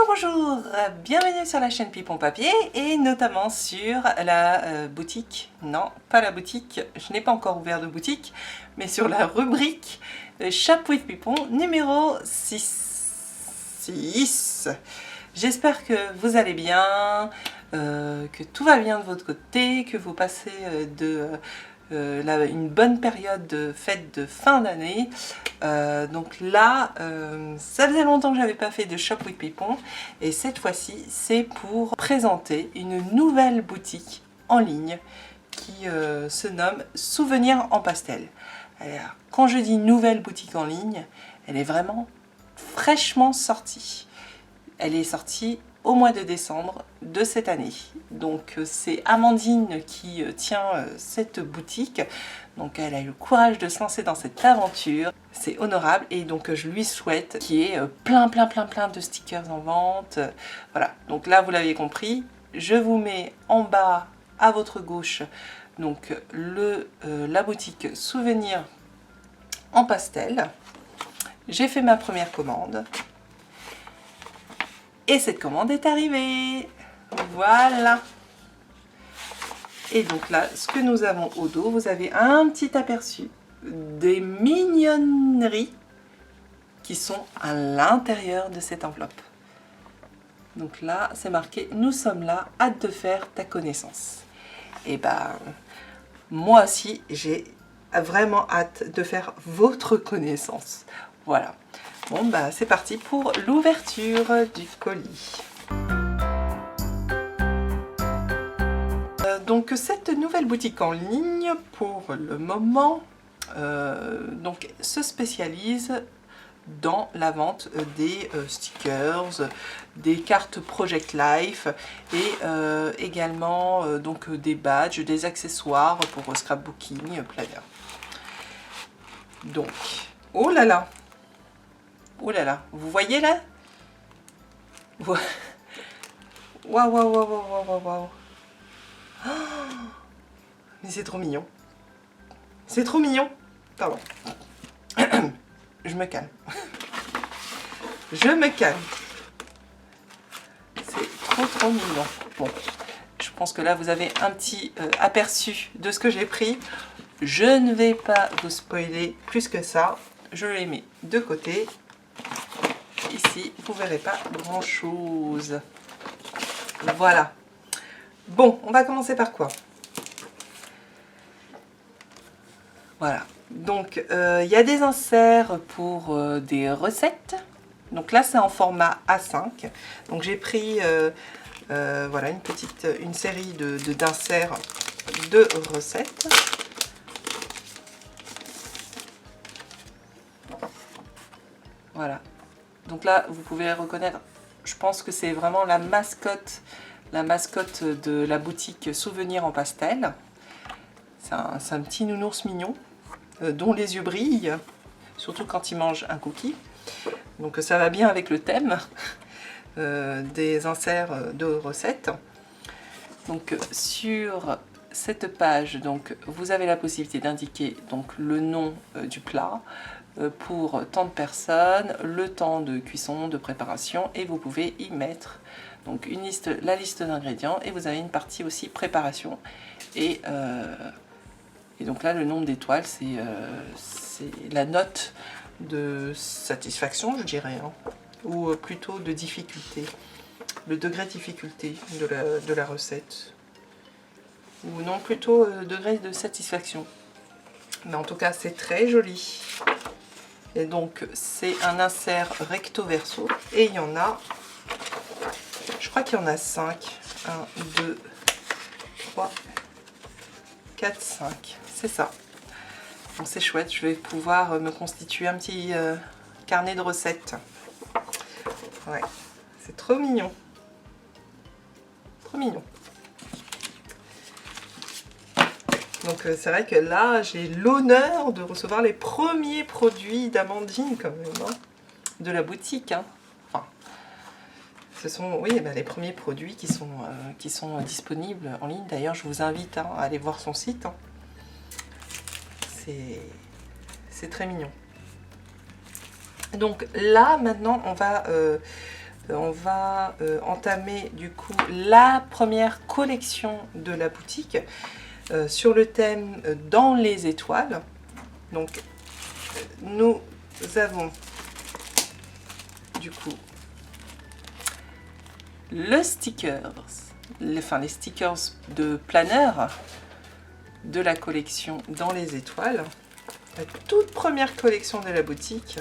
Bonjour, bonjour, bienvenue sur la chaîne Pipon Papier et notamment sur la boutique, non pas la boutique, je n'ai pas encore ouvert de boutique, mais sur la rubrique Shop with Pipon numéro 6. J'espère que vous allez bien, que tout va bien de votre côté, que vous passez une bonne période de fête de fin d'année. Donc là, ça faisait longtemps que j'avais pas fait de Shop with Pipon et cette fois-ci c'est pour présenter une nouvelle boutique en ligne qui se nomme Souvenirs en pastel. Alors, quand je dis nouvelle boutique en ligne, elle est vraiment fraîchement sortie. Elle est sortie au mois de décembre de cette année. Donc c'est Amandine qui tient cette boutique. Donc elle a eu le courage de se lancer dans cette aventure. C'est honorable et donc je lui souhaite qu'il y ait plein de stickers en vente. Voilà, donc là vous l'avez compris, je vous mets en bas à votre gauche donc la boutique Souvenirs en pastel. J'ai fait ma première commande. Et cette commande est arrivée. Voilà. Et donc là, ce que nous avons au dos, vous avez un petit aperçu des mignonneries qui sont à l'intérieur de cette enveloppe. Donc là, c'est marqué « Nous sommes là, hâte de faire ta connaissance ». Et ben, moi aussi, j'ai vraiment hâte de faire votre connaissance. Voilà. Bon, bah c'est parti pour l'ouverture du colis. Donc cette nouvelle boutique en ligne, pour le moment, donc, se spécialise dans la vente des stickers, des cartes Project Life et également donc, des badges, des accessoires pour scrapbooking, planner. Donc, oh là là! Oh là là, vous voyez là? Waouh, waouh, waouh, waouh, waouh, waouh. Oh, mais c'est trop mignon. C'est trop mignon. Pardon. Je me calme. Je me calme. C'est trop mignon. Bon, je pense que là vous avez un petit aperçu de ce que j'ai pris. Je ne vais pas vous spoiler plus que ça. Je les mets de côté. Ici, vous ne verrez pas grand chose. Voilà. Bon, on va commencer par quoi? Voilà. Donc, il y a des inserts pour des recettes. Donc là, c'est en format A5. Donc, j'ai pris voilà, une série d'inserts de recettes. Voilà. Donc là, vous pouvez reconnaître, je pense que c'est vraiment la mascotte de la boutique Souvenirs en pastel. C'est un petit nounours mignon, dont les yeux brillent, surtout quand il mange un cookie. Donc ça va bien avec le thème des inserts de recettes. Donc sur cette page, donc, vous avez la possibilité d'indiquer donc, le nom du plat, pour tant de personnes, le temps de cuisson, de préparation, et vous pouvez y mettre donc la liste d'ingrédients, et vous avez une partie aussi préparation, et donc là le nombre d'étoiles c'est la note de satisfaction, je dirais, hein, ou plutôt de difficulté, le degré de difficulté de la recette, ou non, plutôt degré de satisfaction, mais en tout cas c'est très joli. Et donc c'est un insert recto verso et il y en a, je crois qu'il y en a 5. 1, 2, 3, 4, 5. C'est ça. Donc c'est chouette, je vais pouvoir me constituer un petit carnet de recettes. Ouais, c'est trop mignon. Trop mignon. Donc c'est vrai que là, j'ai l'honneur de recevoir les premiers produits d'Amandine quand même, hein, de la boutique. Hein. Enfin, ce sont, oui, ben, les premiers produits qui sont disponibles en ligne. D'ailleurs, je vous invite à aller voir son site. Hein. C'est très mignon. Donc là, maintenant, on va on va entamer du coup la première collection de la boutique sur le thème dans les étoiles. Donc nous avons du coup le stickers, les stickers de planeur de la collection dans les étoiles, la toute première collection de la boutique.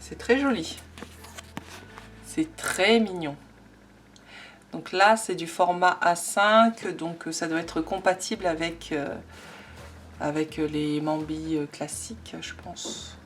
C'est très joli, c'est très mignon. Donc là c'est du format A5, donc ça doit être compatible avec, avec les Mambi classiques, je pense.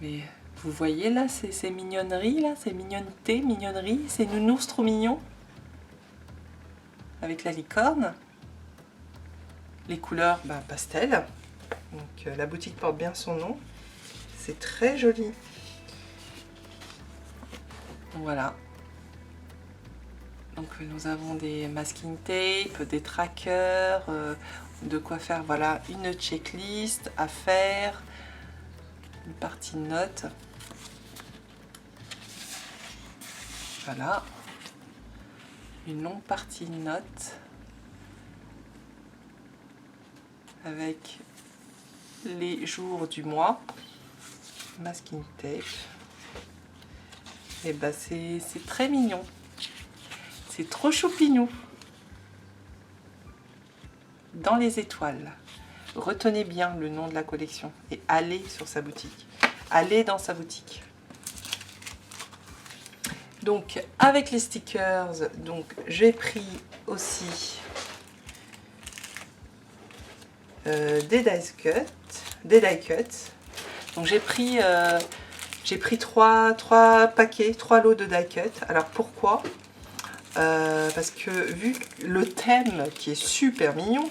Mais vous voyez là ces mignonneries, là, ces mignonnetés, mignonneries, ces nounours trop mignons. Avec la licorne. Les couleurs pastel. Donc la boutique porte bien son nom. C'est très joli. Voilà. Donc nous avons des masking tape, des trackers, de quoi faire, voilà, une checklist à faire, une partie notes. Voilà. Une longue partie notes avec les jours du mois. Masking tape. Et c'est très mignon. C'est trop choupinou. Dans les étoiles. Retenez bien le nom de la collection et allez sur sa boutique. Allez dans sa boutique. Donc avec les stickers, donc j'ai pris aussi des die cuts. Donc j'ai pris trois paquets, 3 lots de die cut. Alors pourquoi? Parce que vu le thème qui est super mignon,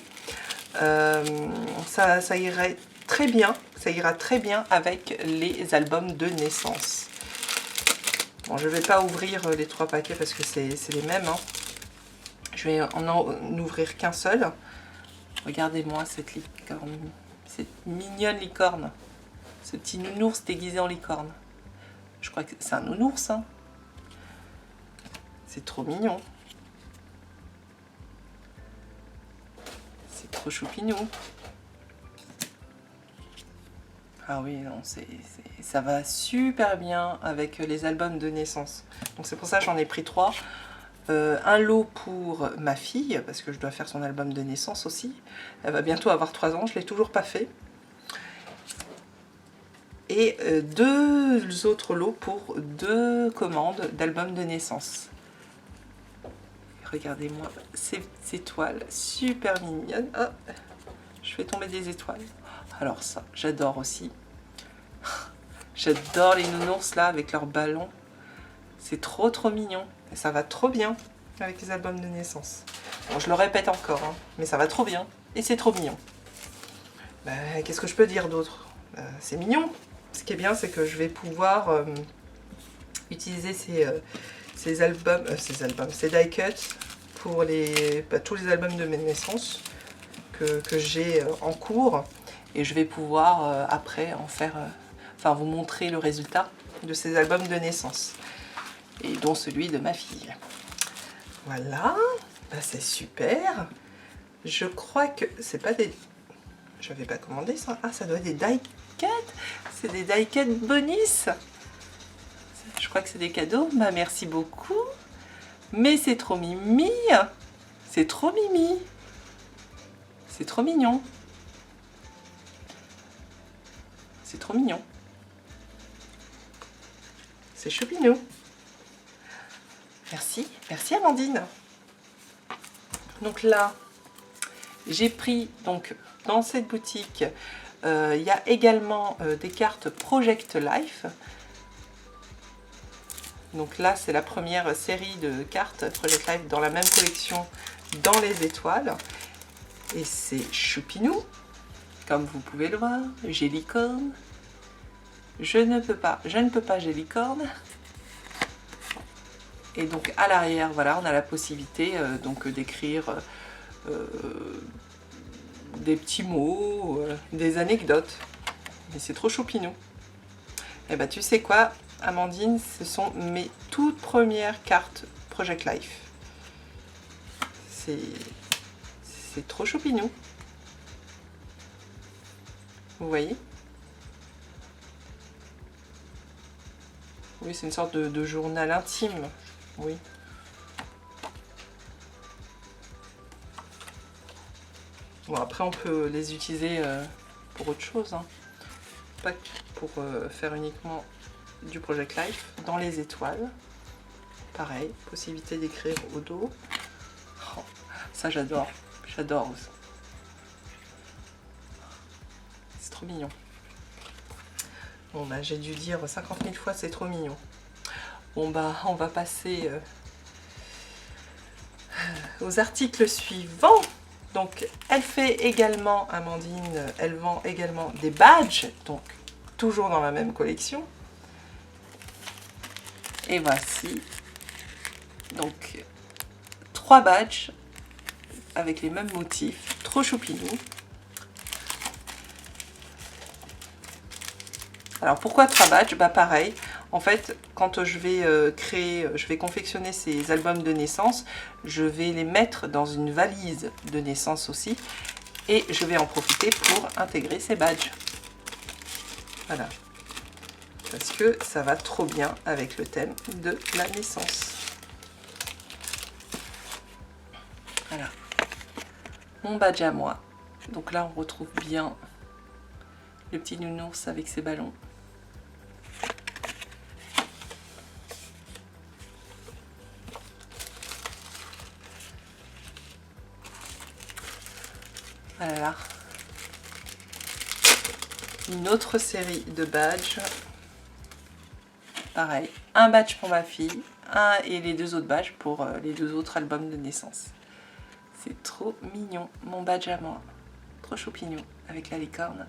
ça irait très bien, ça ira très bien avec les albums de naissance. Bon, je ne vais pas ouvrir les 3 paquets parce que c'est les mêmes, hein. Je vais en ouvrir qu'un seul. Regardez-moi cette licorne, cette mignonne licorne, ce petit nounours déguisé en licorne. Je crois que c'est un nounours, hein. C'est trop mignon. C'est trop choupinou. Ah oui, non, ça va super bien avec les albums de naissance. Donc c'est pour ça que j'en ai pris 3. Un lot pour ma fille, parce que je dois faire son album de naissance aussi. Elle va bientôt avoir 3 ans, je ne l'ai toujours pas fait. Et 2 autres lots pour 2 commandes d'albums de naissance. Regardez-moi ces étoiles super mignonnes. Oh, je fais tomber des étoiles. Alors ça, j'adore aussi. J'adore les nounours là avec leurs ballons. C'est trop mignon. Et ça va trop bien avec les albums de naissance. Bon, je le répète encore, hein, mais ça va trop bien. Et c'est trop mignon. Qu'est-ce que je peux dire d'autre? C'est mignon. Ce qui est bien, c'est que je vais pouvoir utiliser ces die cuts pour tous les albums de mes naissances que j'ai en cours. Et je vais pouvoir après en faire, vous montrer le résultat de ces albums de naissance. Et dont celui de ma fille. Voilà, c'est super. Je crois que c'est pas des... Je n'avais pas commandé ça. Ah, ça doit être des die cuts. C'est des die cuts bonus. Je crois que c'est des cadeaux. Merci beaucoup. Mais c'est trop mimi. C'est trop mimi. C'est trop mignon. C'est trop mignon. C'est choupinou. Merci, merci Amandine. Donc là, j'ai pris donc dans cette boutique, il y a également des cartes Project Life. Donc là, c'est la première série de cartes Project Life dans la même collection dans les étoiles. Et c'est choupinou, comme vous pouvez le voir. J'ai licorne. Je ne peux pas, j'ai licorne. Et donc à l'arrière, voilà, on a la possibilité donc d'écrire des petits mots, des anecdotes. Mais c'est trop choupinou. Et bah tu sais quoi, Amandine, ce sont mes toutes premières cartes Project Life. C'est trop choupinou. Vous voyez? Oui, c'est une sorte de journal intime. Oui. Bon, après, on peut les utiliser pour autre chose. Hein. Pas pour faire uniquement du Project Life. Dans les étoiles, pareil, possibilité d'écrire au dos. Oh, ça, j'adore. J'adore. C'est trop mignon. Bon, bah, j'ai dû dire 50 000 fois, c'est trop mignon. Bon, bah, on va passer aux articles suivants. Donc, elle fait également, Amandine, elle vend également des badges, donc toujours dans la même collection. Et voici, donc, 3 badges avec les mêmes motifs, trop choupinou. Alors, pourquoi 3 badges? Bah, pareil. En fait, quand je vais confectionner ces albums de naissance, je vais les mettre dans une valise de naissance aussi. Et je vais en profiter pour intégrer ces badges. Voilà. Parce que ça va trop bien avec le thème de la naissance. Voilà. Mon badge à moi. Donc là, on retrouve bien le petit nounours avec ses ballons. Voilà. Une autre série de badges. Pareil, un badge pour ma fille, et les 2 autres badges pour les 2 autres albums de naissance. C'est trop mignon, mon badge à moi. Trop choupignon avec la licorne.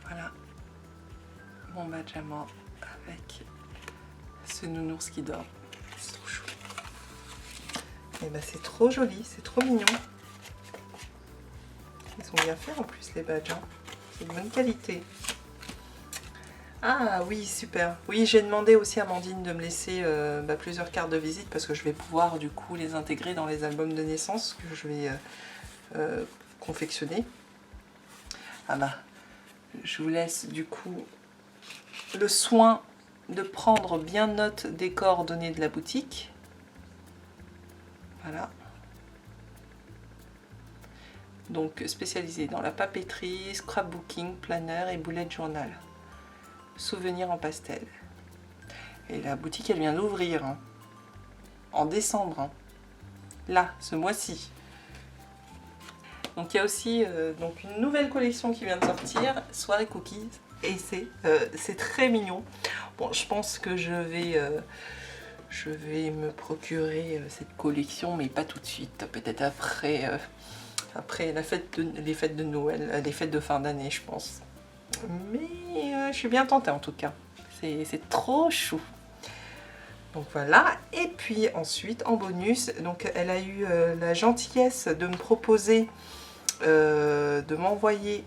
Voilà, mon badge à moi avec ce nounours qui dort. C'est trop chou. Et bah c'est trop joli, c'est trop mignon. Ils sont bien faits en plus les badges. Hein. C'est de bonne qualité. Ah oui, super. Oui, j'ai demandé aussi à Amandine de me laisser plusieurs cartes de visite parce que je vais pouvoir du coup les intégrer dans les albums de naissance que je vais confectionner. Ah bah, je vous laisse du coup le soin de prendre bien note des coordonnées de la boutique. Voilà. Donc spécialisé dans la papeterie, scrapbooking, planner et bullet journal. Souvenirs en pastel. Et la boutique elle vient d'ouvrir hein, en décembre. Hein. Là, ce mois-ci. Donc il y a aussi donc une nouvelle collection qui vient de sortir, Soirée Cookies. Et c'est très mignon. Bon, je pense que je vais me procurer cette collection, mais pas tout de suite. Peut-être après, après les fêtes de Noël, les fêtes de fin d'année, je pense. Mais je suis bien tentée en tout cas. C'est trop chou. Donc voilà. Et puis ensuite, en bonus, donc elle a eu la gentillesse de me proposer de m'envoyer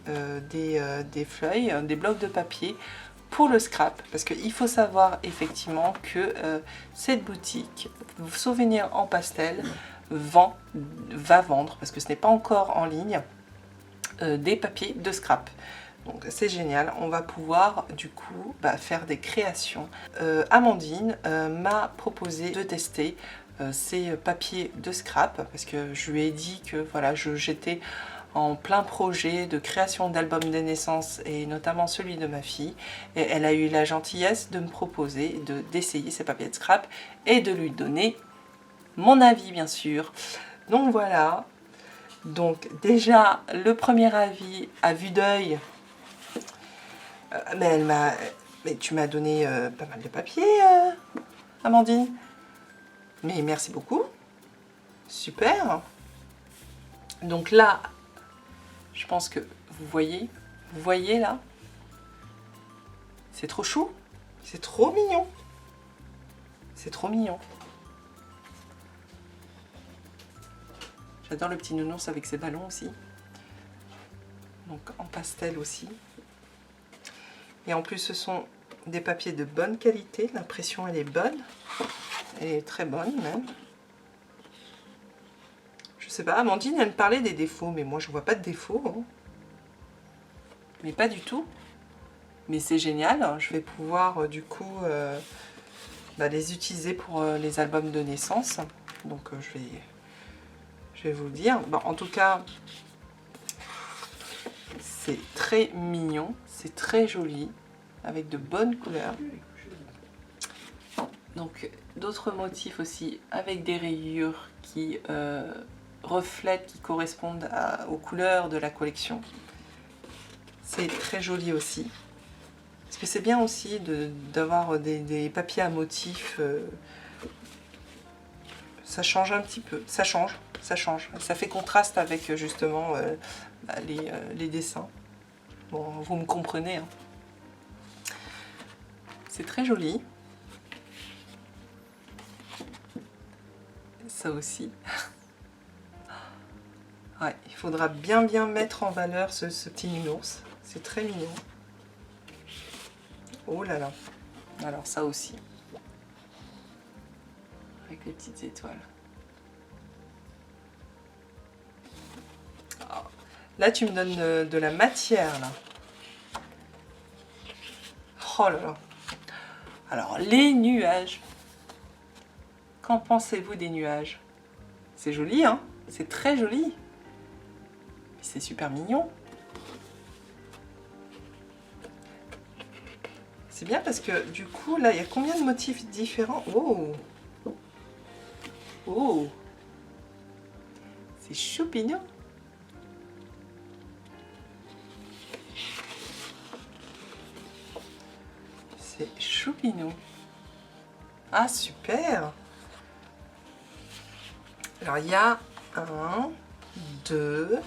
des feuilles, des blocs de papier pour le scrap, parce qu'il faut savoir effectivement que cette boutique Souvenirs en pastel va vendre, parce que ce n'est pas encore en ligne, des papiers de scrap. Donc c'est génial, on va pouvoir du coup faire des créations. Amandine m'a proposé de tester ces papiers de scrap, parce que je lui ai dit que voilà, j'étais en plein projet de création d'albums de naissance et notamment celui de ma fille, et elle a eu la gentillesse de me proposer d'essayer ces papiers de scrap et de lui donner mon avis bien sûr. Donc voilà, donc déjà le premier avis à vue d'œil, mais tu m'as donné pas mal de papier Amandine, mais merci beaucoup, super. Donc là, je pense que vous voyez là, c'est trop chou, c'est trop mignon, c'est trop mignon. J'adore le petit nounours avec ses ballons aussi. Donc en pastel aussi. Et en plus ce sont des papiers de bonne qualité, l'impression elle est bonne. Elle est très bonne même. Je sais pas, Amandine elle me parlait des défauts, mais moi je vois pas de défauts. Hein. Mais pas du tout. Mais c'est génial, je vais pouvoir du coup les utiliser pour les albums de naissance. Donc je vais vous le dire. Bon, en tout cas, c'est très mignon, c'est très joli, avec de bonnes couleurs. Donc d'autres motifs aussi avec des rayures qui reflètent, qui correspondent aux couleurs de la collection. C'est très joli aussi. Parce que c'est bien aussi d'avoir des papiers à motifs. Ça change un petit peu, ça change. Ça fait contraste avec justement les dessins. Bon, vous me comprenez. Hein. C'est très joli. Ça aussi. Ouais, il faudra bien mettre en valeur ce petit nounours. C'est très mignon. Oh là là. Alors ça aussi. Avec les petites étoiles. Oh. Là, tu me donnes de la matière, là. Oh là là. Alors, les nuages. Qu'en pensez-vous des nuages? C'est joli, hein? C'est très joli. C'est super mignon. C'est bien parce que du coup, là, il y a combien de motifs différents? Oh! Oh! C'est choupinou. C'est choupinou. Ah, super! Alors, il y a 1, 2,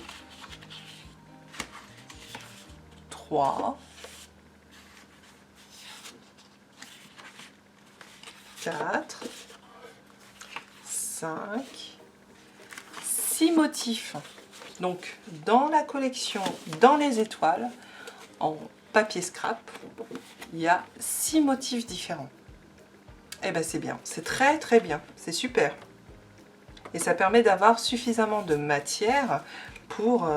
3, 4, 5, 6 motifs. Donc, dans la collection, dans les étoiles, en papier scrap, il y a 6 motifs différents. Eh ben c'est bien, c'est très bien, c'est super. Et ça permet d'avoir suffisamment de matière pour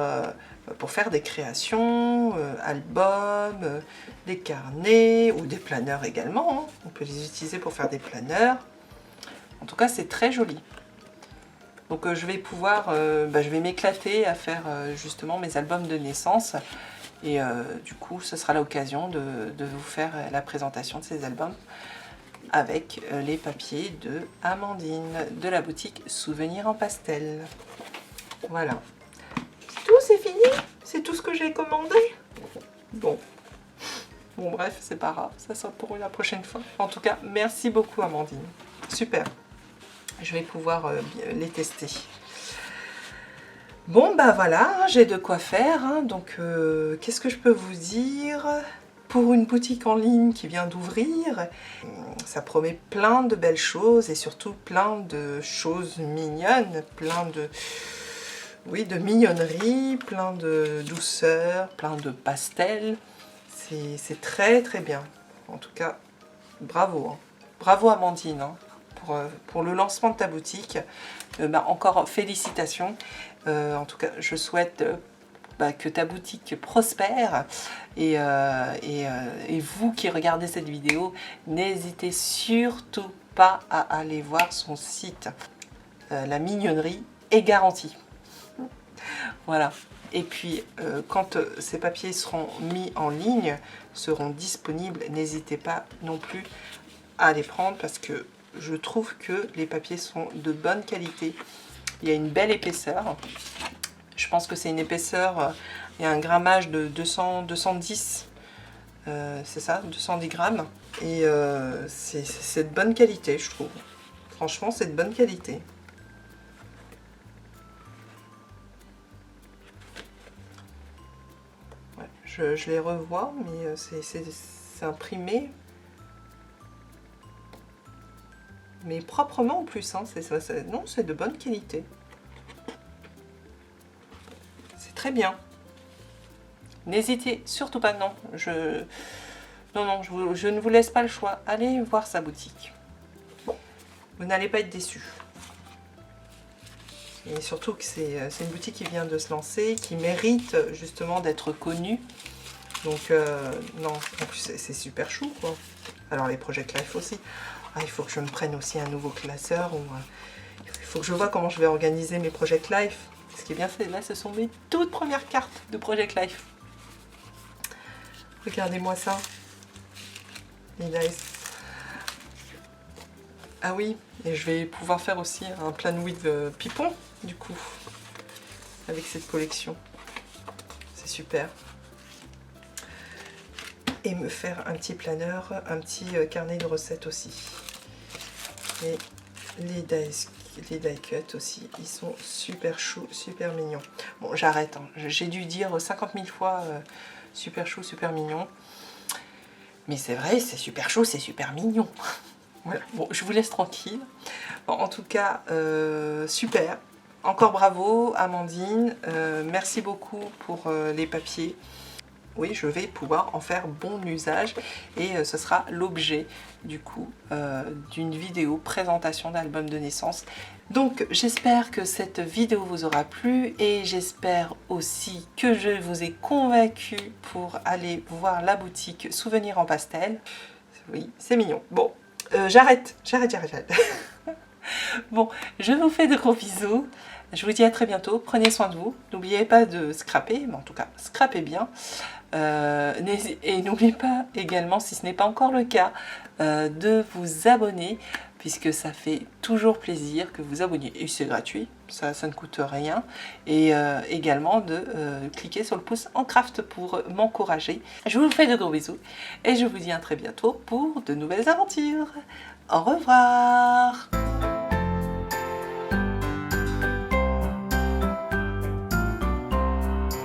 faire des créations, albums, des carnets ou des planeurs également. Hein. On peut les utiliser pour faire des planeurs. En tout cas, c'est très joli. Donc je vais pouvoir, je vais m'éclater à faire justement mes albums de naissance. Et du coup, ce sera l'occasion de vous faire la présentation de ces albums avec les papiers de Amandine de la boutique Souvenirs en pastel. Voilà. C'est tout, c'est fini? C'est tout ce que j'ai commandé? Bon, bref, c'est pas grave, ça sera pour la prochaine fois. En tout cas, merci beaucoup Amandine. Super. Je vais pouvoir les tester. Bon, bah voilà, j'ai de quoi faire. Hein, donc, qu'est-ce que je peux vous dire? Pour une boutique en ligne qui vient d'ouvrir, ça promet plein de belles choses et surtout plein de choses mignonnes, plein de, oui, de mignonnerie, plein de douceur, plein de pastels. C'est très bien. En tout cas, bravo. Hein. Bravo Amandine hein, pour le lancement de ta boutique. Encore félicitations. En tout cas, je souhaite que ta boutique prospère et vous qui regardez cette vidéo, n'hésitez surtout pas à aller voir son site. La mignonnerie est garantie. Voilà. Et puis, quand ces papiers seront mis en ligne, seront disponibles, n'hésitez pas non plus à les prendre parce que je trouve que les papiers sont de bonne qualité. Il y a une belle épaisseur. Je pense que c'est une épaisseur, il y a un grammage de 210, c'est ça, 210 grammes. Et c'est de bonne qualité, je trouve. Franchement, c'est de bonne qualité. je les revois, mais c'est imprimé. Mais proprement en plus, hein. Non, c'est de bonne qualité. C'est très bien. N'hésitez surtout pas, non. Non, je ne vous laisse pas le choix. Allez voir sa boutique. Vous n'allez pas être déçus. Et surtout que c'est une boutique qui vient de se lancer, qui mérite justement d'être connue. Donc, non, en plus c'est super chou, quoi. Alors les Project Life aussi. Ah, il faut que je me prenne aussi un nouveau classeur. Il faut que je vois comment je vais organiser mes Project Life. Ce qui est bien, c'est là, ce sont mes toutes premières cartes de Project Life. Regardez-moi ça. Les dice. Ah oui, et je vais pouvoir faire aussi un plan with Pipon, du coup, avec cette collection. C'est super. Et me faire un petit planeur, un petit carnet de recettes aussi. Et les die cut aussi, ils sont super choux, super mignons. Bon, j'arrête, hein. J'ai dû dire 50 000 fois super chou, super mignon. Mais c'est vrai, c'est super chou, c'est super mignon. Voilà. Bon, je vous laisse tranquille. Bon, en tout cas, super. Encore bravo, Amandine. Merci beaucoup pour les papiers. Oui, je vais pouvoir en faire bon usage et ce sera l'objet du coup d'une vidéo présentation d'album de naissance. Donc j'espère que cette vidéo vous aura plu et j'espère aussi que je vous ai convaincu pour aller voir la boutique Souvenirs en pastel. Oui, c'est mignon. Bon, j'arrête. Bon, je vous fais de gros bisous. Je vous dis à très bientôt. Prenez soin de vous. N'oubliez pas de scraper, mais en tout cas, scrapez bien. Et n'oubliez pas également, si ce n'est pas encore le cas, de vous abonner, puisque ça fait toujours plaisir que vous abonniez. Et c'est gratuit, ça ne coûte rien. Et également de cliquer sur le pouce en craft pour m'encourager. Je vous fais de gros bisous et je vous dis à très bientôt pour de nouvelles aventures. Au revoir!